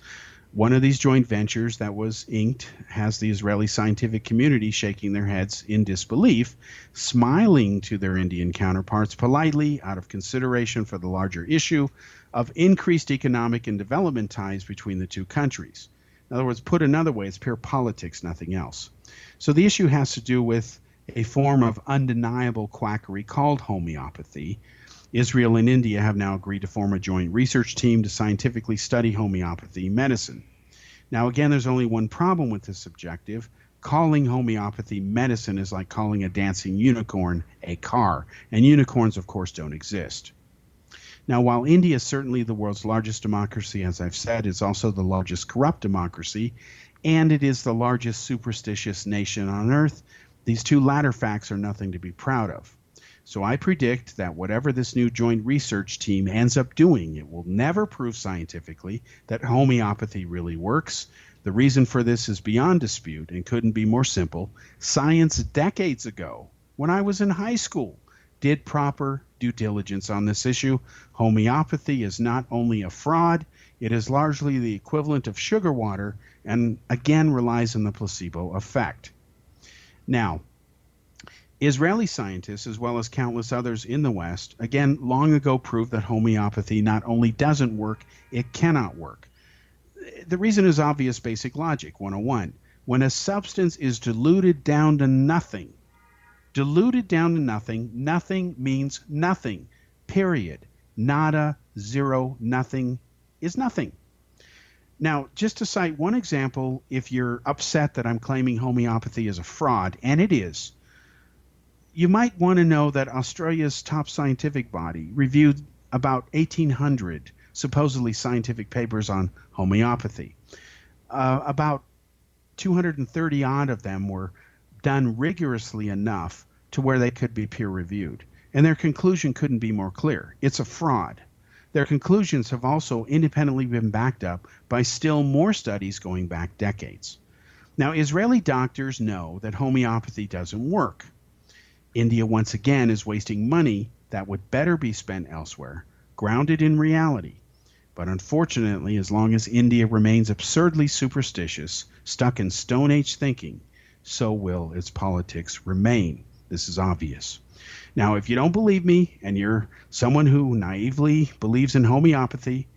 one of these joint ventures that was inked has the Israeli scientific community shaking their heads in disbelief, smiling to their Indian counterparts politely out of consideration for the larger issue of increased economic and development ties between the two countries. In other words, put another way, it's pure politics, nothing else. So the issue has to do with a form of undeniable quackery called homeopathy. Israel and India have now agreed to form a joint research team to scientifically study homeopathy medicine. Now, again, there's only one problem with this objective. Calling homeopathy medicine is like calling a dancing unicorn a car, and unicorns, of course, don't exist. Now, while India is certainly the world's largest democracy, as I've said, it's also the largest corrupt democracy, and it is the largest superstitious nation on earth, these two latter facts are nothing to be proud of. So I predict that whatever this new joint research team ends up doing, it will never prove scientifically that homeopathy really works. The reason for this is beyond dispute and couldn't be more simple. Science decades ago, when I was in high school, did proper due diligence on this issue. Homeopathy is not only a fraud, it is largely the equivalent of sugar water and again relies on the placebo effect. Now, Israeli scientists, as well as countless others in the West, again, long ago proved that homeopathy not only doesn't work, it cannot work. The reason is obvious basic logic, 101. When a substance is diluted down to nothing, nothing means nothing, period. Nada, zero, nothing is nothing. Now, just to cite one example, if you're upset that I'm claiming homeopathy is a fraud, and it is, you might want to know that Australia's top scientific body reviewed about 1,800 supposedly scientific papers on homeopathy. About 230 odd of them were done rigorously enough to where they could be peer-reviewed. And their conclusion couldn't be more clear. It's a fraud. Their conclusions have also independently been backed up by still more studies going back decades. Now, Israeli doctors know that homeopathy doesn't work. India, once again, is wasting money that would better be spent elsewhere, grounded in reality. But unfortunately, as long as India remains absurdly superstitious, stuck in Stone Age thinking, so will its politics remain. This is obvious. Now, if you don't believe me and you're someone who naively believes in homeopathy,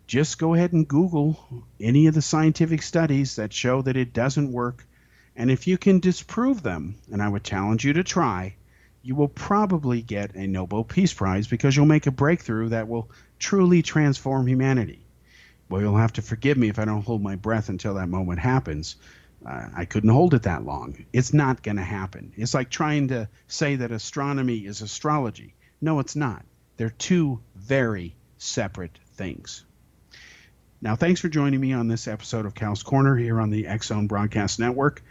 just go ahead and Google any of the scientific studies that show that it doesn't work. And if you can disprove them, and I would challenge you to try, you will probably get a Nobel Peace Prize because you'll make a breakthrough that will truly transform humanity. Well, you'll have to forgive me if I don't hold my breath until that moment happens. I couldn't hold it that long. It's not going to happen. It's like trying to say that astronomy is astrology. No, it's not. They're two very separate things. Now, thanks for joining me on this episode of Cal's Corner here on the X Zone Broadcast Network.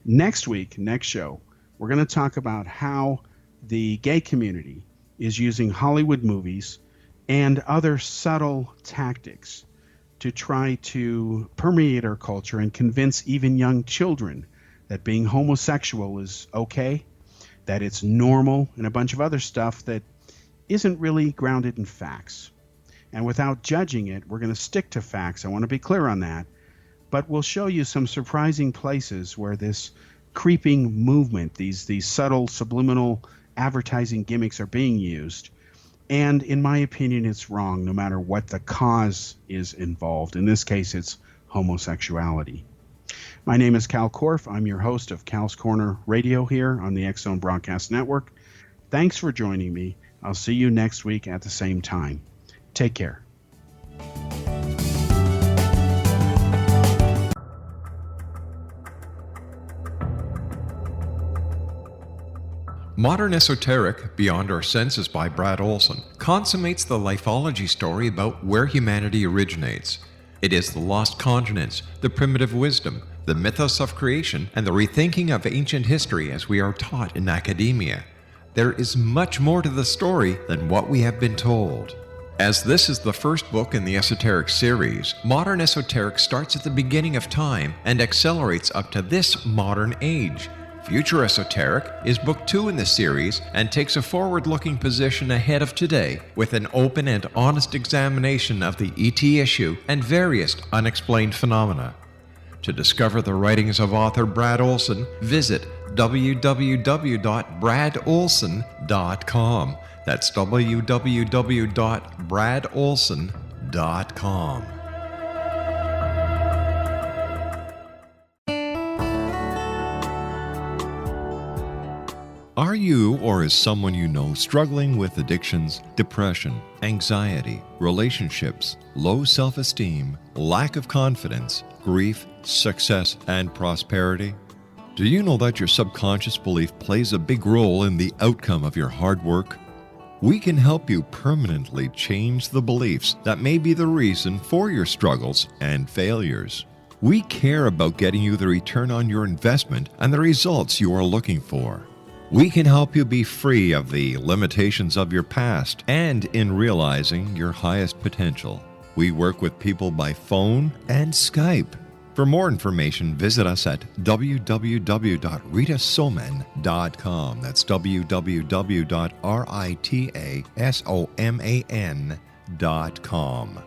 Next week, next show, we're going to talk about how the gay community is using Hollywood movies and other subtle tactics to try to permeate our culture and convince even young children that being homosexual is okay, that it's normal, and a bunch of other stuff that isn't really grounded in facts. And without judging it, we're going to stick to facts. I want to be clear on that. But we'll show you some surprising places where this creeping movement, these subtle subliminal advertising gimmicks are being used. And in my opinion, it's wrong no matter what the cause is involved. In this case, it's homosexuality. My name is Kal Korff. I'm your host of Cal's Corner Radio here on the X Zone Broadcast Network. Thanks for joining me. I'll see you next week at the same time. Take care. Modern Esoteric, Beyond Our Senses by Brad Olson, consummates the lifology story about where humanity originates. It is the lost continents, the primitive wisdom, the mythos of creation, and the rethinking of ancient history as we are taught in academia. There is much more to the story than what we have been told. As this is the first book in the Esoteric series, Modern Esoteric starts at the beginning of time and accelerates up to this modern age. Future Esoteric is book 2 in the series and takes a forward-looking position ahead of today with an open and honest examination of the ET issue and various unexplained phenomena. To discover the writings of author Brad Olson, visit www.bradolson.com. That's www.bradolson.com. Are you or is someone you know struggling with addictions, depression, anxiety, relationships, low self-esteem, lack of confidence, grief, success, and prosperity? Do you know that your subconscious belief plays a big role in the outcome of your hard work? We can help you permanently change the beliefs that may be the reason for your struggles and failures. We care about getting you the return on your investment and the results you are looking for. We can help you be free of the limitations of your past and in realizing your highest potential. We work with people by phone and Skype. For more information, visit us at www.ritasoman.com. That's www.ritasoman.com.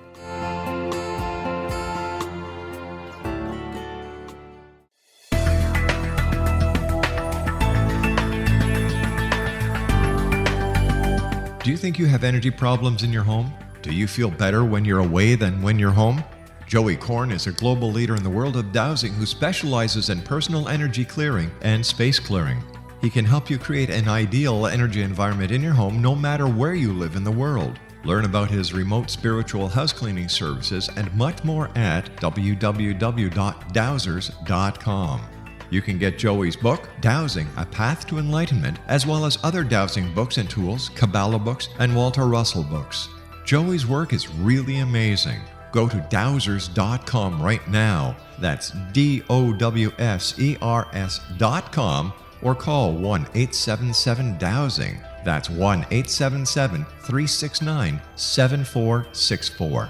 Do you think you have energy problems in your home? Do you feel better when you're away than when you're home? Joey Korn is a global leader in the world of dowsing who specializes in personal energy clearing and space clearing. He can help you create an ideal energy environment in your home no matter where you live in the world. Learn about his remote spiritual house cleaning services and much more at www.dowsers.com. You can get Joey's book, Dowsing, A Path to Enlightenment, as well as other dowsing books and tools, Kabbalah books, and Walter Russell books. Joey's work is really amazing. Go to dowsers.com right now. That's DOWSERS.com or call 1-877-DOWSING. That's 1-877-369-7464.